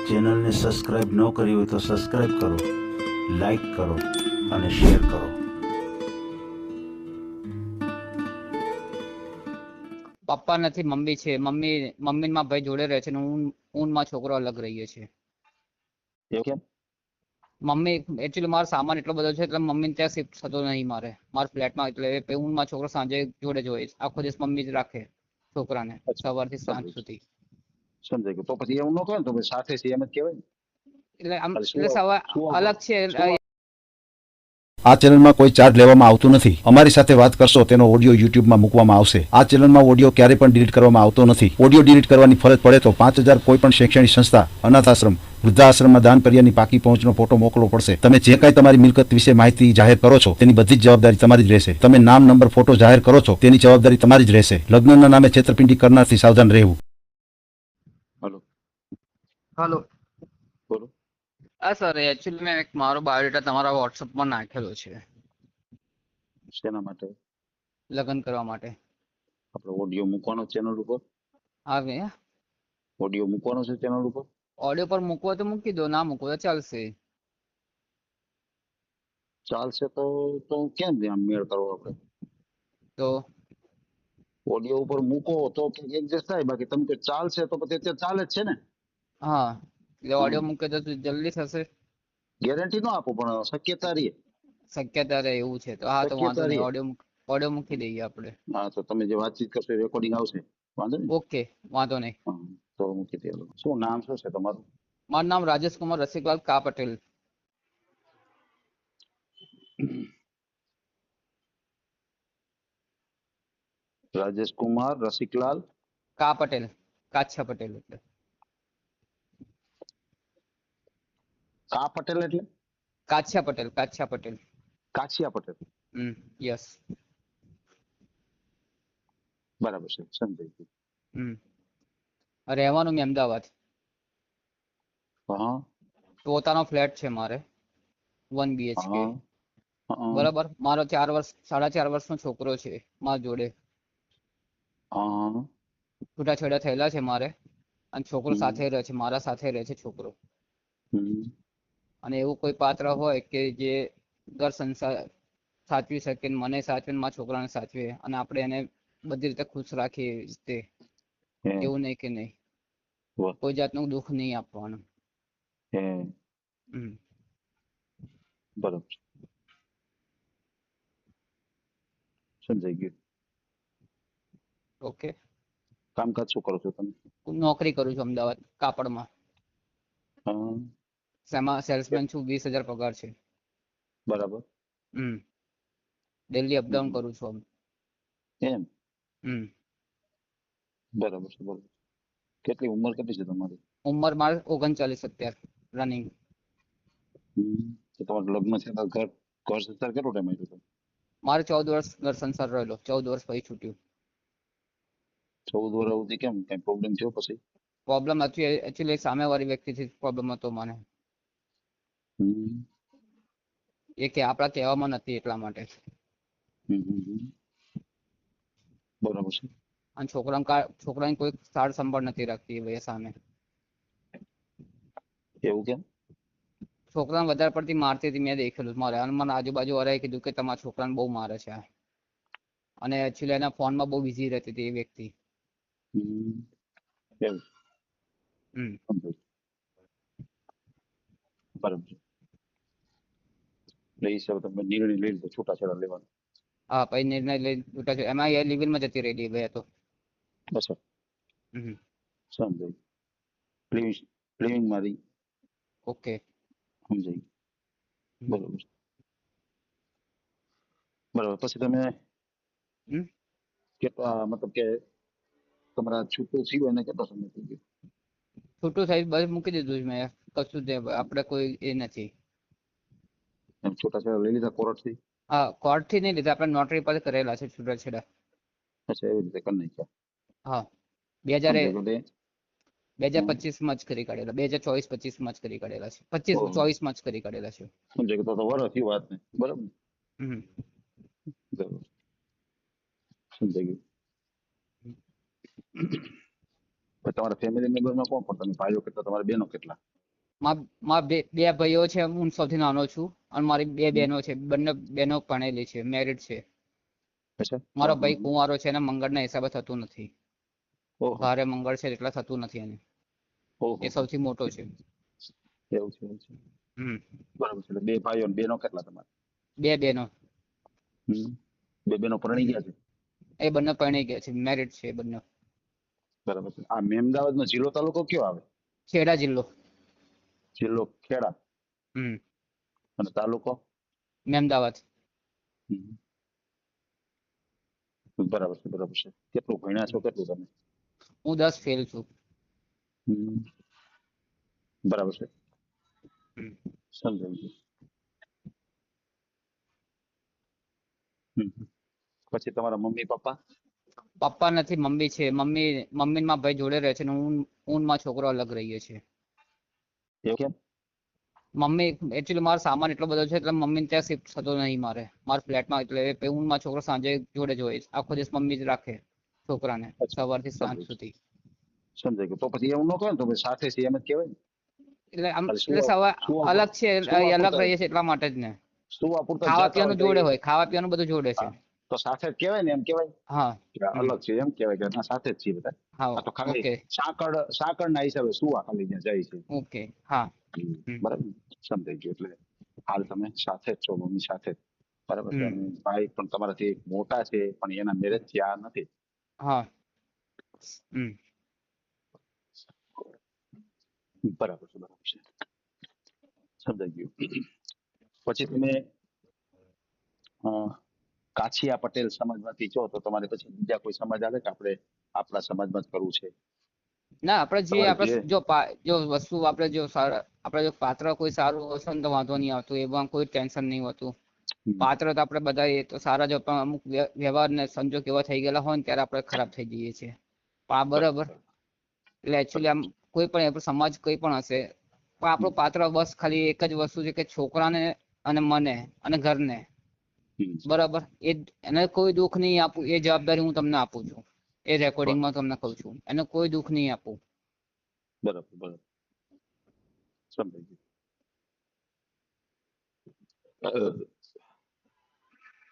ચેનલને સબસ્ક્રાઇબ ન કરી હોય તો સબસ્ક્રાઇબ કરો, લાઈક કરો અને શેર કરો. પપ્પા નથી, મમ્મી છે. મમ્મી માં ભાઈ જોડે રહે છે ને હું માં છોકરો અલગ રહીએ છીએ. એવું કેમ? મમ્મી એકચ્યુઅલી મારો સામાન એટલો બધો છે એટલે મમ્મી ત્યાં શિફ્ટ થતો નહીં મારા ફ્લેટમાં. એટલે હું માં છોકરો સાંજે જોડે જ હોય. આખો દિવસ મમ્મી જ રાખે છોકરાને સવારથી સાંજ સુધી. સમજાય ગયું. તો પછી એવું ન કહે ને, તો પછી સાથે છે એમ જ કહેવાય ને. એટલે આમ ખાલી એટલે સવાર અલગ છે. આ ચેનલમાં કોઈ ચાર્જ લેવામાં આવતું નથી. અમારી સાથે વાત કરશો તેનો ઓડિયો યુટ્યુબમાં મૂકવામાં આવશે. આ ચેનલમાં ઓડિયો ક્યારે પણ ડિલીટ કરવામાં આવતો નથી. ઓડિયો ડિલીટ કરવાની ફરજ પડે તો 5,000 કોઈ પણ શૈક્ષણિક સંસ્થા, અનાથ આશ્રમ, વૃદ્ધાશ્રમમાં દાન કર્યાની પાકી પહોંચનો ફોટો મોકલવો પડશે. તમે જે કાંઈ તમારી મિલકત વિશે માહિતી જાહેર કરો છો તેની બધી જ જવાબદારી તમારી જ રહેશે. તમે નામ, નંબર, ફોટો જાહેર કરો છો તેની જવાબદારી તમારી જ રહેશે. લગ્નના નામે છેતરપિંડી કરનારથી સાવધાન રહેવું. હલો બોલો. હા સર, એકચ્યુઅલી મેં મારો બાયોડેટા તમારા વોટ્સઅપમાં નાખેલો છે શેના માટે? લગ્ન કરવા માટે. આપણે ઓડિયો મૂકવાનો ચેનલ ઉપર? આવે ઓડિયો મૂકવાનો છે ચેનલ ઉપર? ઓડિયો પર મૂકવો તો મૂકી દો, ના મૂકવો તો ચાલશે. ચાલશે તો કેમ આમ મેળ કરવો આપણે? તો ઓડિયો ઉપર મૂકો તો એડજસ્ટ થાય, બાકી તમે કે ચાલશે તો પછી અત્યારે ચાલે જ છે ને. હા, એટલે ઓડિયો મૂકે તો જલ્દી થશે. ગેરંટી ન આપો પણ શક્યતા રહે. શક્યતા રહે એવું છે તો હા, તો વાંધો શક્યતા નહીં. રહે. ઓડિયો મૂકી દઈએ આપણે. હા, તો તમે જે વાતચીત કરશો રેકોર્ડિંગ આવશે, વાંધો નહીં. ઓકે, વાંધો નહીં. હા, તો મૂકી દે. શું નામ શું છે તમારું? મારું નામ રાજેશ કુમાર રસિકલાલ કા પટેલ. રાજેશ કુમાર રસિકલાલ કા પટેલ, કાછા પટેલ. એટલે કા પટેલ એટલે કાછા પટેલ, કાછા પટેલ. કાછિયા પટેલ. યસ. બરાબર છે, સમજાઈ ગયું. રહેવાનું મેં અમદાવાદ. હા. પોતાનો ફ્લેટ છે મારે, 1 BHK. હા. બરાબર. મારો 4 વર્ષનો છોકરો છે મારા જોડે. હા. છૂટાછેડા થયેલા છે મારે, અને છોકરો સાથે રહે છે, મારા સાથે રહે છે છોકરો. અને એવું કોઈ પાત્ર હોય કે જે ઘર સંસાર સાચવી શકે, મને સાચવે, મારા છોકરાને સાચવે, અને આપણે એને બધી રીતે ખુશ રાખીએ એવી રીતે. એવું નહીં કે નહીં, કોઈ જાતનું દુઃખ નહીં આપવાનું. બરાબર, સમજાઈ ગયું. ઓકે. કામકાજ શું કરો છો તમે? હું નોકરી કરું છું અમદાવાદ કાપડમાં. સેલ્સમેન છું. 20,000 પગાર છે. બરાબર. ડેલી અપડાઉન કરું છું. એમ? બરાબર છે, બરાબર. કેટલી ઉંમર કેટલી છે તમારી? ઉંમર મારે 39 અત્યારે રનિંગ. તમારું લગ્ન છે તો ઘર સંસાર કેટલો ટાઈમ આવ્યો? મારે 14 વર્ષ ઘર સંસાર રહેલો. 14 વર્ષ પછી છૂટ્યું. 14 વર્ષ સુધી કેમ, કઈ પ્રોબ્લેમ થયો પછી? પ્રોબ્લેમ નથી, એકચ્યુઅલી સામેવાળી વ્યક્તિથી પ્રોબ્લેમ હતો મને. એ કે આપણા કહેવામાં નથી એટલા માટે. બરાબર છે. અને છોકરાની કોઈ સાર સંભાળ નથી રાખતી એ ભાઈ સામે. એવું કેમ? છોકરાને વધારે પડતી મારતી હતી, મેં દેખેલું મારે. અને મને આજુબાજુ વાળાએ કીધું કે તમારા છોકરાને બહુ મારે છે. અને એકચ્યુઅલી એના ફોનમાં બહુ બિઝી રહેતી હતી એ વ્યક્તિ. બરાબર છે. એ હિસાબે તમે નિર્ણય લઈ લીધો છૂટાછેડા લેવાનો. હા, પછી નિર્ણય લઈ છૂટા છે. એમાં એ લિવિલમાં જતી રહી બે તો. બસ સમજાય. લિવિંગ મારી. ઓકે, સમજાય. બરાબર. બરાબર. પછી તમે કેટલા, મતલબ કે તમારા છૂટું થયું એને કેટલો સમય થઈ ગયો? છૂટું થઈ બસ મૂકી દીધું મેં. કશું આપણે કોઈ એ નથી. એમ છૂટાછેડા લઈ લીધા કોર્ટથી? હા, કોર્ટથી નહીં લીધા, આપણે નોટરી પર કરેલા છે છૂટાછેડા. અચ્છા, એવી રીતે કરી નાખ્યા. હા, 2025માં જ કરી કાઢેલા. 2024-25માં જ કરી કાઢેલા છે. 25-24માં જ કરી કાઢેલા છે. સમજાય કે તો વરસ થયું વાત ને. બરાબર. સમજાઈ ગયું. તમારા ફેમિલી મેમ્બરમાં કોણ કોણ? તમે ભાઈઓ કેટલા, તમારા બહેનો કેટલા? મારા બે ભાઈઓ છે, હું સૌથી નાનો છું, અને મારી બે બહેનો છે, બંને બહેનો ભણેલી છે, મેરિડ છે. અચ્છા. મારો ભાઈ કુંવારો છે, એને મંગળના હિસાબે થતું નથી. ઓહો. ભારે મંગળ છે એટલે થતું નથી એને. ઓહો. એ સૌથી મોટો છે. એવું છે, એવું છે. હમ. બરાબર છે. એટલે બે ભાઈઓ અને બહેનો કેટલા તમારે? બે બહેનો. બે બહેનો પરણી ગયા છે? એ બંને પરણી ગયા છે, મેરિડ છે એ બંને. બરાબર છે. આ મેમદાવાદનો જિલ્લો તાલુકો કયો આવે? ખેડા જિલ્લો. જિલ્લો ખેડા હમ. અને તાલુકો? મહેમદાવાદ. હમ. બરાબર છે, બરાબર છે. કેટલું ભણ્યા છો, કેટલું તમે? હું 10 ફેલ છું. હમ. બરાબર છે, હમ. સમજાય ગયું. પછી તમારા મમ્મી પપ્પા? પપ્પા નથી, મમ્મી છે. મમ્મી માં ભાઈ જોડે રહે છે ને હું માં છોકરો અલગ રહીએ છીએ. એવું કેમ? મમ્મી એકચ્યુઅલી મારો સામાન એટલો બધો છે એટલે મમ્મી ત્યાં શિફ્ટ થતો નહીં મારા ફ્લેટમાં. એટલે હું મારો છોકરો સાંજે જોડે જ હોય. આખો દિવસ મમ્મી જ રાખે છોકરાને, સવારથી સાંજ સુધી. સમજાય ગયું. તો પછી એવું ન કહે ને, તો પછી સાથે છે એમ જ કહેવાય ને. એટલે આમ ખાલી એટલે સુવા અલગ છે, સુવા અલગ પૂરતા રહીએ છીએ એટલા માટે જ ને. સુવા પૂરતા ખાવા જતા પીવાનું હોય જોડે તો હોય, ખાવા પીવાનું બધું જોડે છે. તો સાથે જ કહેવાય ને, એમ કહેવાય હા. કે અલગ છે એમ કહેવાય કે ના સાથે જ છીએ બધા. હા. આ તો ખાલી ઓકે. સાંકળ ના હિસાબે સુવા ખાલી ત્યાં જાય છે. ઓકે. હા. બરાબર, સમજાઈ ગયું. એટલે હાલ તમે સાથે જ છો, મમ્મી સાથે જ. બરાબર છે. અને ભાઈ પણ તમારાથી મોટા છે, પણ એના મેરેજ થયા નથી. હા. બરાબર છે, બરાબર છે, સમજાઈ ગયું. પછી તમે કાછિયા પટેલ સમાજમાંથી છો, તો તમારે પછી બીજા કોઈ સમાજ આવે કે આપણે આપણા સમાજમાં જ કરવું છે? ના, આપણે તમારે જો વસ્તુ આપણે જો પાત્ર કોઈ સારું હશે ને તો વાંધો નહીં આવતો, એમાં કોઈ ટેન્શન નહીં હોતું. પાત્ર તો આપણે બધા એ તો સારા જ, પણ અમુક વ્યવહાર ને સંજોગ એવા થઈ ગયેલા હોય ને ત્યારે આપણે ખરાબ થઈ જઈએ છીએ. બરાબર. એટલે એકચ્યુઅલી આમ કોઈ પણ આપણો સમાજ કોઈ પણ હશે, પણ આપણું પાત્ર બસ ખાલી એક જ વસ્તુ છે કે છોકરાને અને મને અને ઘરને, બરાબર, એને કોઈ દુઃખ નહીં આપું, એ જવાબદારી હું તમને આપું છું. એ રેકોર્ડિંગમાં તમને કહું છું, એને કોઈ દુઃખ નહીં આપું. બરાબર, બરાબર, સમજાઈ ગયું.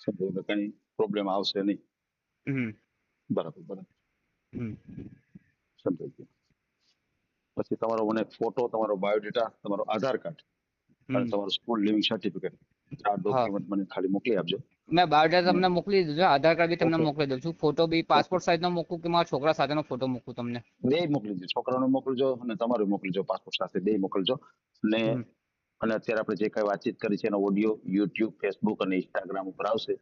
સમજાઈ, કઈ પ્રોબ્લેમ આવશે નહીં. બરાબર, બરાબર, સમજાઈ ગયું. પછી તમારો મને ફોટો, તમારો બાયોડેટા, તમારો આધાર કાર્ડ અને તમારું સ્કૂલ લિવિંગ સર્ટિફિકેટ, 4 ડોક્યુમેન્ટ મને ખાલી મોકલી આપજો. મેં બાયોડેટા તમને મોકલી દીધું, આધાર કાર્ડ બી તમને Okay. મોકલી દઉં છું. ફોટો બી પાસપોર્ટ સાઇઝ નો મોકલું કે મારા છોકરા સાથેનો ફોટો મોકલું તમને? બે મોકલી દો, છોકરાનો મોકલજો અને તમારું મોકલજો, પાસપોર્ટ સાથે બે મોકલજો. અને અત્યારે આપણે જે કઈ વાતચીત કરી છે એનો ઓડિયો યુટ્યુબ, ફેસબુક અને ઇન્સ્ટાગ્રામ ઉપર આવશે.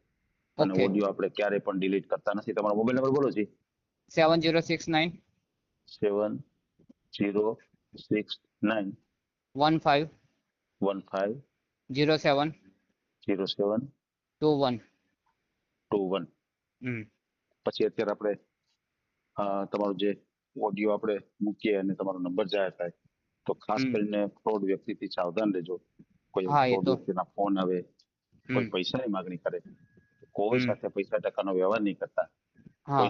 અને ઓકે. ઓડિયો આપણે ક્યારે પણ ડિલીટ કરતા નથી. તમારો મોબાઈલ નંબર બોલો જી. 7069 7069 15 15 07 07 21. 21. પછી અત્યારે આપણે તમારું જે ઓડિયો આપણે મૂકીએ અને તમારો નંબર જાહેર થાય તો ખાસ કરીને ફ્રોડ વ્યક્તિથી સાવધાન રહેજો. કોઈ હા, એ ફ્રોડ તો. વ્યક્તિના ફોન આવે, કોઈ પૈસાની માંગણી કરે, કોઈ સાથે પૈસા ટકાનો વ્યવહાર નહીં કરતા, હા.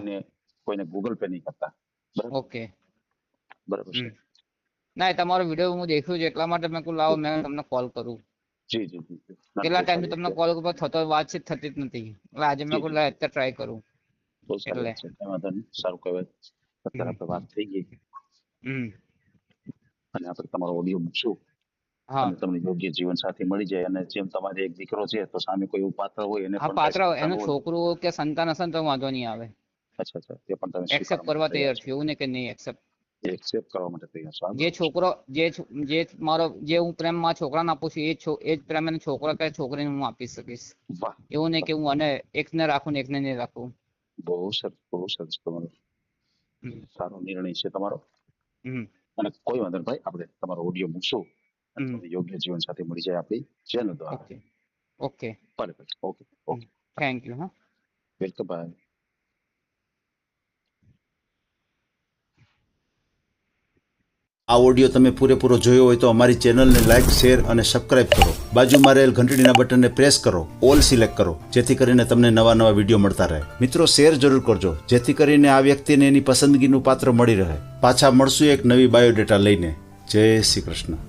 કોઈને ગૂગલ પે નહીં કરતા. બરાબર, ઓકે. બરાબર છે. ના, એ તમારો વિડીયો હું દેખ્યું છે એટલા માટે મેં કહ્યું લાવો મેં તમને કોલ કરું. જી જી જી. કેટલા ટાઈમથી તમને કોલ ઉપર થતો વાતચીત થતી જ નથી, એટલે આજે મેં કહ્યું અત્યારે ટ્રાય કરું. બહુ સારી વાત છે, કઈ વાંધો નહીં, સારું કહેવાય. અત્યારે આપણે વાત થઈ ગઈ અને આપણે તમારો ઓડિયો મૂકશું અને તમને યોગ્ય જીવન સાથી મળી જાય. અને જેમ તમારે એક દીકરો છે તો સામે કોઈ એવું પાત્ર હોય એને હા, પણ પાત્ર કાંઈ એનું સંતાન હોય. છોકરું કે સંતાન હશે ને તો વાંધો નહીં આવે. અચ્છા, તે પણ તમે એક્સેપ્ટ સ્વીકારવા કરવા માટે તૈયાર તૈયાર છું, એવું નહીં કે નહીં એક્સેપ્ટ. છો, એક્સેપ્ટ કરવા માટે તૈયાર છો. જે છોકરો જે હું પ્રેમ મારા છોકરાને આપું છું એ જ પ્રેમ એને છોકરા કે છોકરીને હું આપી શકીશ. વાહ, એવું નહીં કે હું અને એકને રાખું ને એકને નહીં રાખું. બહુ સરસ, બહુ સરસ. તમારો સારો નિર્ણય છે તમારો. અને કોઈ વાંધો નહીં ભાઈ, આપણે તમારો ઓડિયો મૂકશું અને તમને યોગ્ય જીવન સાથે મળી જાય આપણી ચેનલ દ્વારા. ઓકે. ભલે ભલે, ઓકે ઓકે, થેન્ક યુ. હા. Welcome, bye. આ ઓડિયો તમે પૂરેપૂરો જોયો હોય તો અમારી ચેનલને લાઇક, શેર અને સબસ્ક્રાઇબ કરો. બાજુમાં રહેલ ઘંટડીના બટનને પ્રેસ કરો, ઓલ સિલેક્ટ કરો, જેથી કરીને તમને નવા વિડીયો મળતા રહે. મિત્રો, શેર જરૂર કરજો, જેથી કરીને આ વ્યક્તિને એની પસંદગીનું પાત્ર મળી રહે. પાછા મળશું એક નવી બાયોડેટા લઈને. જય શ્રી કૃષ્ણ.